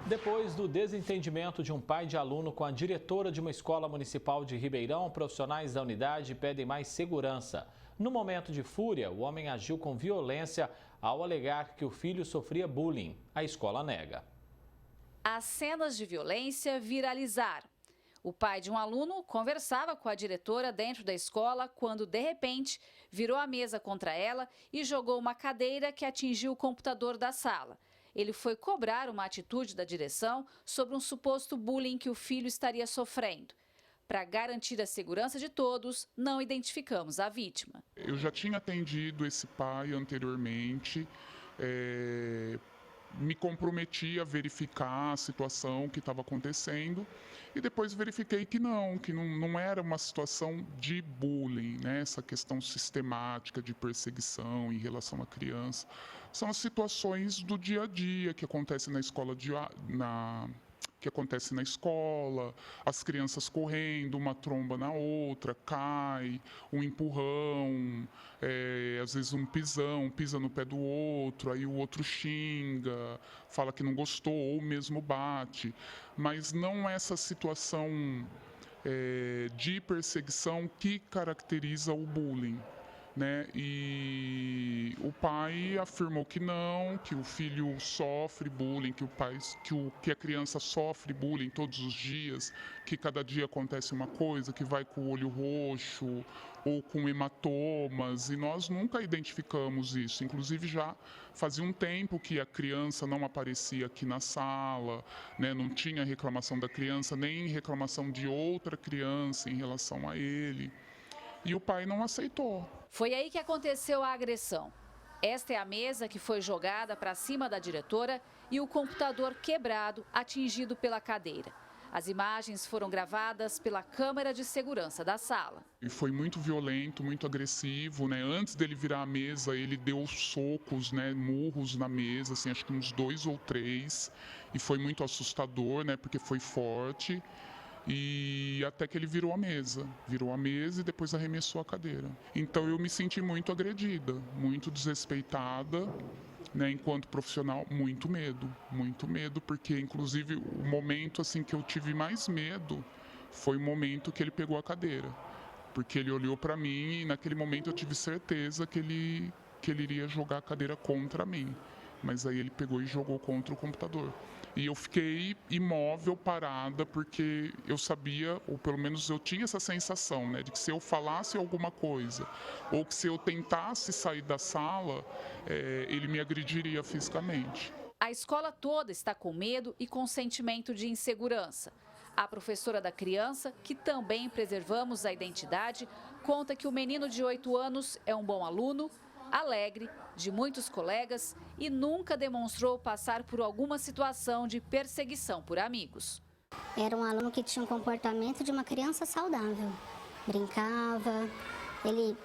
Depois do desentendimento de um pai de aluno com a diretora de uma escola municipal de Ribeirão, profissionais da unidade pedem mais segurança. No momento de fúria, o homem agiu com violência ao alegar que o filho sofria bullying. A escola nega. As cenas de violência viralizaram. O pai de um aluno conversava com a diretora dentro da escola quando, de repente, virou a mesa contra ela e jogou uma cadeira que atingiu o computador da sala. Ele foi cobrar uma atitude da direção sobre um suposto bullying que o filho estaria sofrendo. Para garantir a segurança de todos, não identificamos a vítima. Eu já tinha atendido esse pai anteriormente, me comprometi a verificar a situação que estava acontecendo e depois verifiquei que não era uma situação de bullying, né? Essa questão sistemática de perseguição em relação à criança. São as situações do dia a dia que acontecem na escola, na escola, as crianças correndo, uma tromba na outra, cai, um empurrão, às vezes um pisão, pisa no pé do outro, aí o outro xinga, fala que não gostou ou mesmo bate. Mas não essa situação de perseguição que caracteriza o bullying. Né? E o pai afirmou que não, que o filho sofre bullying, que a criança sofre bullying todos os dias, que cada dia acontece uma coisa, que vai com o olho roxo ou com hematomas, e nós nunca identificamos isso. Inclusive já fazia um tempo que a criança não aparecia aqui na sala, né? Não tinha reclamação da criança, nem reclamação de outra criança em relação a ele. E o pai não aceitou. Foi aí que aconteceu a agressão. Esta é a mesa que foi jogada para cima da diretora e o computador quebrado, atingido pela cadeira. As imagens foram gravadas pela câmera de segurança da sala. E foi muito violento, muito agressivo, né? Antes dele virar a mesa, ele deu socos, né? Murros na mesa, assim, acho que uns 2 ou 3. E foi muito assustador, né? Porque foi forte. E até que ele virou a mesa e depois arremessou a cadeira. Então eu me senti muito agredida, muito desrespeitada, né, enquanto profissional, muito medo, porque inclusive o momento assim que eu tive mais medo foi o momento que ele pegou a cadeira, porque ele olhou para mim e naquele momento eu tive certeza que ele iria jogar a cadeira contra mim, mas aí ele pegou e jogou contra o computador. E eu fiquei imóvel, parada, porque eu sabia, ou pelo menos eu tinha essa sensação, né, de que se eu falasse alguma coisa, ou que se eu tentasse sair da sala, ele me agrediria fisicamente. A escola toda está com medo e com sentimento de insegurança. A professora da criança, que também preservamos a identidade, conta que o menino de 8 anos é um bom aluno, alegre, de muitos colegas e nunca demonstrou passar por alguma situação de perseguição por amigos. Era um aluno que tinha um comportamento de uma criança saudável. Brincava, ele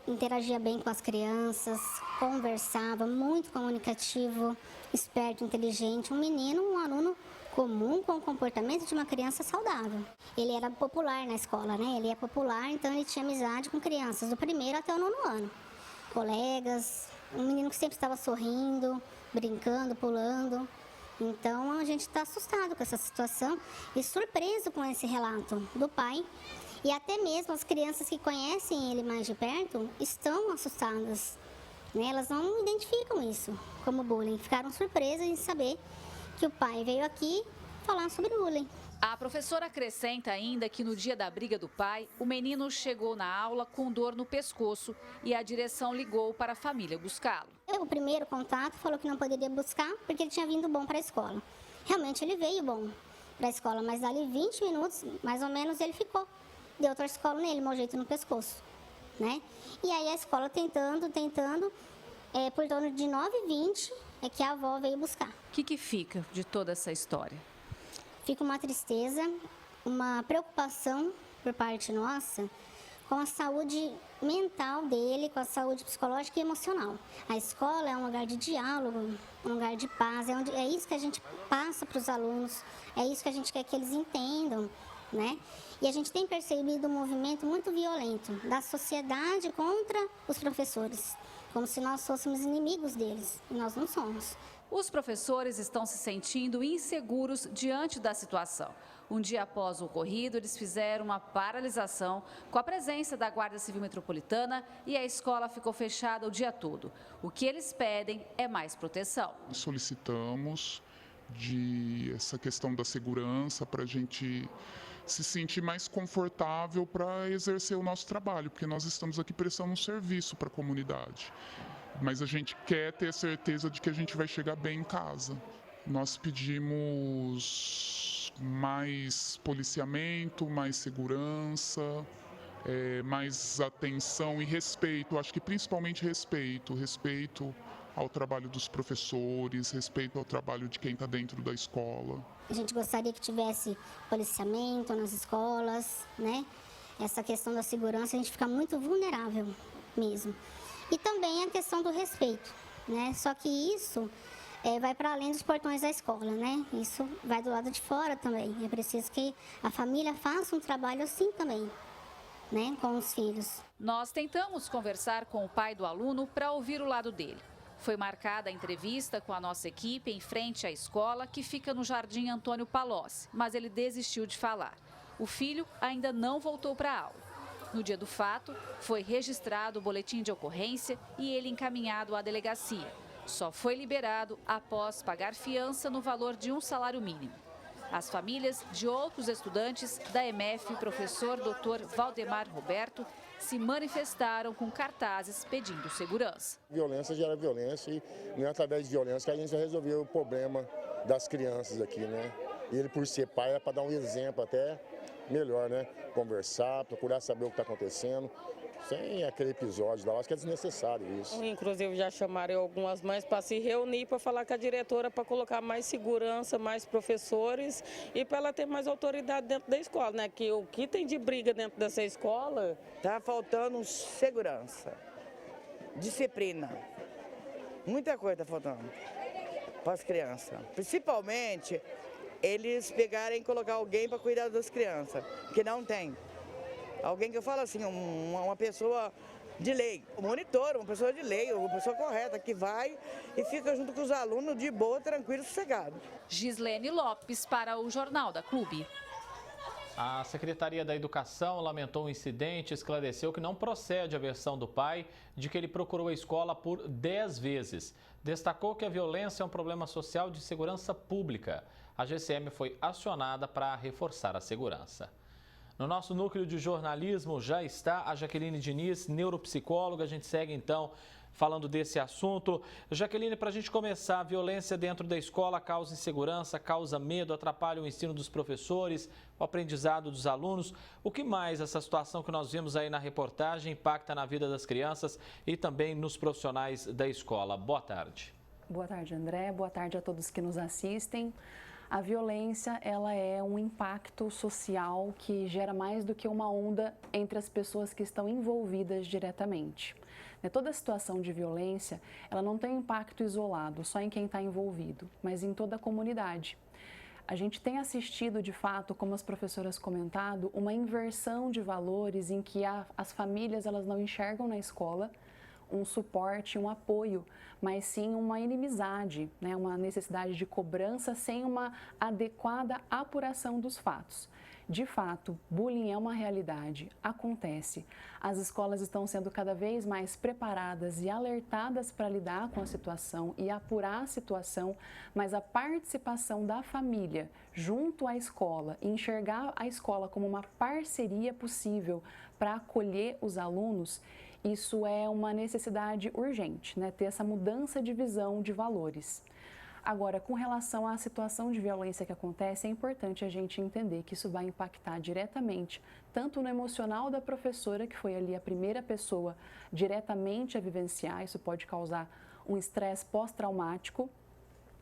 interagia bem com as crianças, conversava, muito comunicativo, esperto, inteligente. Um aluno comum com o comportamento de uma criança saudável. Ele era popular na escola, né? Ele é popular, então ele tinha amizade com crianças do 1º até o 9º ano. Colegas, um menino que sempre estava sorrindo, brincando, pulando. Então a gente está assustado com essa situação e surpreso com esse relato do pai. E até mesmo as crianças que conhecem ele mais de perto estão assustadas, né? Elas não identificam isso como bullying, ficaram surpresas em saber que o pai veio aqui falar sobre bullying. A professora acrescenta ainda que no dia da briga do pai, o menino chegou na aula com dor no pescoço e a direção ligou para a família buscá-lo. O primeiro contato falou que não poderia buscar porque ele tinha vindo bom para a escola. Realmente ele veio bom para a escola, mas ali 20 minutos, mais ou menos, ele ficou. Deu torcicolo nele, mau jeito no pescoço, né? E aí a escola tentando, por torno de 9h20 é que a avó veio buscar. O que fica de toda essa história? Fica uma tristeza, uma preocupação por parte nossa com a saúde mental dele, com a saúde psicológica e emocional. A escola é um lugar de diálogo, um lugar de paz, é isso que a gente passa para os alunos, é isso que a gente quer que eles entendam, né? E a gente tem percebido um movimento muito violento da sociedade contra os professores, como se nós fôssemos inimigos deles, e nós não somos. Os professores estão se sentindo inseguros diante da situação. Um dia após o ocorrido, eles fizeram uma paralisação com a presença da Guarda Civil Metropolitana e a escola ficou fechada o dia todo. O que eles pedem é mais proteção. Solicitamos essa questão da segurança para a gente se sentir mais confortável para exercer o nosso trabalho, porque nós estamos aqui prestando um serviço para a comunidade. Mas a gente quer ter certeza de que a gente vai chegar bem em casa. Nós pedimos mais policiamento, mais segurança, mais atenção e respeito. Acho que principalmente respeito ao trabalho dos professores, respeito ao trabalho de quem está dentro da escola. A gente gostaria que tivesse policiamento nas escolas, né? Essa questão da segurança, a gente fica muito vulnerável mesmo. E também a questão do respeito, né? Só que isso vai para além dos portões da escola, né? Isso vai do lado de fora também. É preciso que a família faça um trabalho assim também, né? Com os filhos. Nós tentamos conversar com o pai do aluno para ouvir o lado dele. Foi marcada a entrevista com a nossa equipe em frente à escola, que fica no Jardim Antônio Palocci, mas ele desistiu de falar. O filho ainda não voltou para a aula. No dia do fato, foi registrado o boletim de ocorrência e ele encaminhado à delegacia. Só foi liberado após pagar fiança no valor de um salário mínimo. As famílias de outros estudantes da EMEF, professor Dr. Valdemar Roberto, se manifestaram com cartazes pedindo segurança. Violência gera violência e não é através de violência que a gente vai resolver o problema das crianças aqui, né? E ele, por ser pai, é para dar um exemplo até melhor, né? Conversar, procurar saber o que está acontecendo, sem aquele episódio lá. Acho que é desnecessário isso. Inclusive já chamaram algumas mães para se reunir, para falar com a diretora, para colocar mais segurança, mais professores e para ela ter mais autoridade dentro da escola, né? Que o que tem de briga dentro dessa escola... Está faltando segurança, disciplina, muita coisa está faltando para as crianças. Principalmente eles pegarem e colocar alguém para cuidar das crianças, que não tem. Alguém que eu falo assim, uma pessoa de lei, um monitor, uma pessoa de lei, uma pessoa correta, que vai e fica junto com os alunos de boa, tranquilo, sossegado. Gislene Lopes para o Jornal da Clube. A Secretaria da Educação lamentou o incidente e esclareceu que não procede a versão do pai de que ele procurou a escola por 10 vezes. Destacou que a violência é um problema social de segurança pública. A GCM foi acionada para reforçar a segurança. No nosso núcleo de jornalismo já está a Jaqueline Diniz, neuropsicóloga. A gente segue então falando desse assunto. Jaqueline, para a gente começar, a violência dentro da escola causa insegurança, causa medo, atrapalha o ensino dos professores, o aprendizado dos alunos. O que mais essa situação que nós vimos aí na reportagem impacta na vida das crianças e também nos profissionais da escola? Boa tarde. Boa tarde, André. Boa tarde a todos que nos assistem. A violência, ela é um impacto social que gera mais do que uma onda entre as pessoas que estão envolvidas diretamente. Toda situação de violência, ela não tem impacto isolado, só em quem está envolvido, mas em toda a comunidade. A gente tem assistido, de fato, como as professoras comentaram, uma inversão de valores em que as famílias elas não enxergam na escola um suporte, um apoio, mas sim uma inimizade, né? Uma necessidade de cobrança sem uma adequada apuração dos fatos. De fato, bullying é uma realidade, acontece. As escolas estão sendo cada vez mais preparadas e alertadas para lidar com a situação e apurar a situação, mas a participação da família junto à escola, enxergar a escola como uma parceria possível para acolher os alunos, isso é uma necessidade urgente, né? Ter essa mudança de visão de valores. Agora, com relação à situação de violência que acontece, é importante a gente entender que isso vai impactar diretamente, tanto no emocional da professora, que foi ali a primeira pessoa diretamente a vivenciar, isso pode causar um estresse pós-traumático,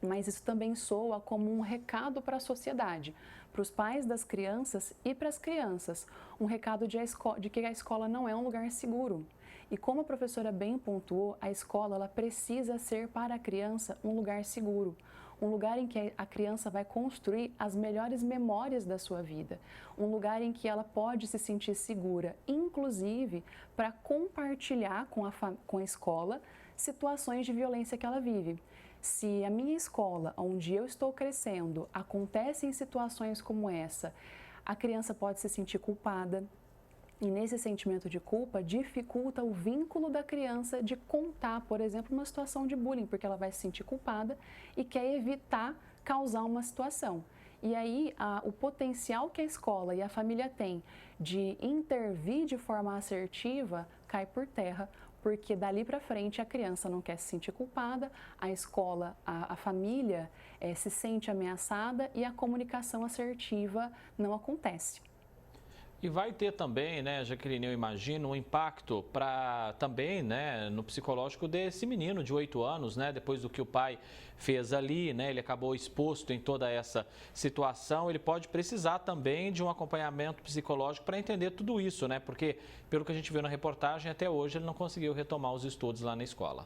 mas isso também soa como um recado para a sociedade, para os pais das crianças e para as crianças, um recado de que a escola não é um lugar seguro. E como a professora bem pontuou, a escola ela precisa ser para a criança um lugar seguro, um lugar em que a criança vai construir as melhores memórias da sua vida, um lugar em que ela pode se sentir segura, inclusive para compartilhar com a escola situações de violência que ela vive. Se a minha escola, onde eu estou crescendo, acontecem situações como essa, a criança pode se sentir culpada. E nesse sentimento de culpa, dificulta o vínculo da criança de contar, por exemplo, uma situação de bullying, porque ela vai se sentir culpada e quer evitar causar uma situação. E aí, o potencial que a escola e a família têm de intervir de forma assertiva cai por terra, porque dali para frente a criança não quer se sentir culpada, a escola, a família se sente ameaçada e a comunicação assertiva não acontece. E vai ter também, né, Jaqueline, eu imagino, um impacto também, né, no psicológico desse menino de 8 anos, né, depois do que o pai fez ali, né, ele acabou exposto em toda essa situação, ele pode precisar também de um acompanhamento psicológico para entender tudo isso, né, porque pelo que a gente viu na reportagem, até hoje ele não conseguiu retomar os estudos lá na escola.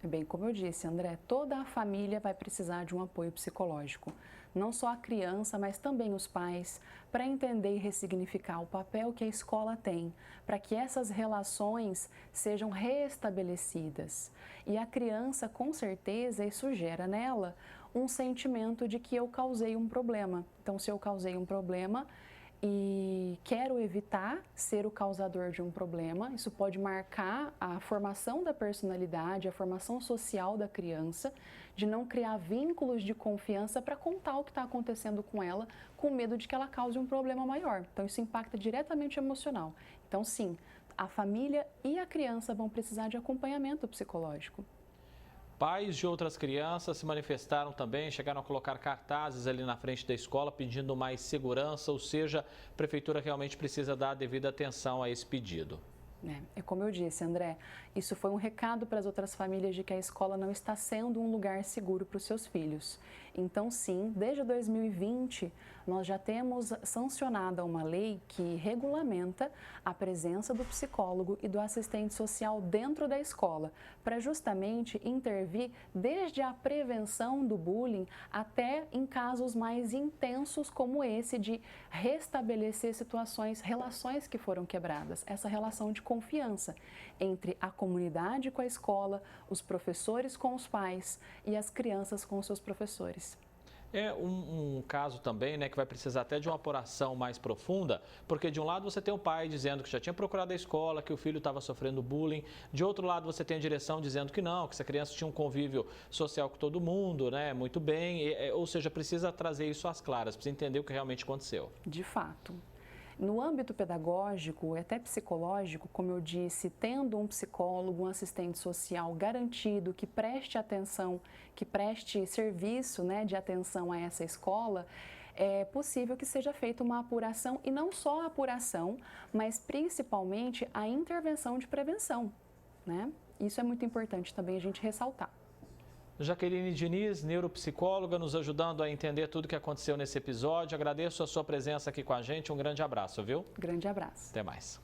Bem, como eu disse, André, toda a família vai precisar de um apoio psicológico. Não só a criança, mas também os pais, para entender e ressignificar o papel que a escola tem, para que essas relações sejam restabelecidas. E a criança, com certeza, isso gera nela um sentimento de que eu causei um problema. Então, se eu causei um problema e quero evitar ser o causador de um problema, isso pode marcar a formação da personalidade, a formação social da criança, de não criar vínculos de confiança para contar o que está acontecendo com ela, com medo de que ela cause um problema maior. Então, isso impacta diretamente o emocional. Então, sim, a família e a criança vão precisar de acompanhamento psicológico. Pais de outras crianças se manifestaram também, chegaram a colocar cartazes ali na frente da escola pedindo mais segurança, ou seja, a prefeitura realmente precisa dar a devida atenção a esse pedido. É como eu disse, André, isso foi um recado para as outras famílias de que a escola não está sendo um lugar seguro para os seus filhos. Então, sim, desde 2020, nós já temos sancionada uma lei que regulamenta a presença do psicólogo e do assistente social dentro da escola, para justamente intervir desde a prevenção do bullying até em casos mais intensos como esse de restabelecer situações, relações que foram quebradas, essa relação de confiança entre a comunidade com a escola, os professores com os pais e as crianças com os seus professores. É um caso também, né, que vai precisar até de uma apuração mais profunda, porque de um lado você tem o pai dizendo que já tinha procurado a escola, que o filho estava sofrendo bullying, de outro lado você tem a direção dizendo que não, que essa criança tinha um convívio social com todo mundo, né, muito bem, ou seja, precisa trazer isso às claras, precisa entender o que realmente aconteceu. De fato. No âmbito pedagógico e até psicológico, como eu disse, tendo um psicólogo, um assistente social garantido que preste atenção, que preste serviço, né, de atenção a essa escola, é possível que seja feita uma apuração, e não só a apuração, mas principalmente a intervenção de prevenção, né? Isso é muito importante também a gente ressaltar. Jaqueline Diniz, neuropsicóloga, nos ajudando a entender tudo o que aconteceu nesse episódio. Agradeço a sua presença aqui com a gente. Um grande abraço, viu? Grande abraço. Até mais.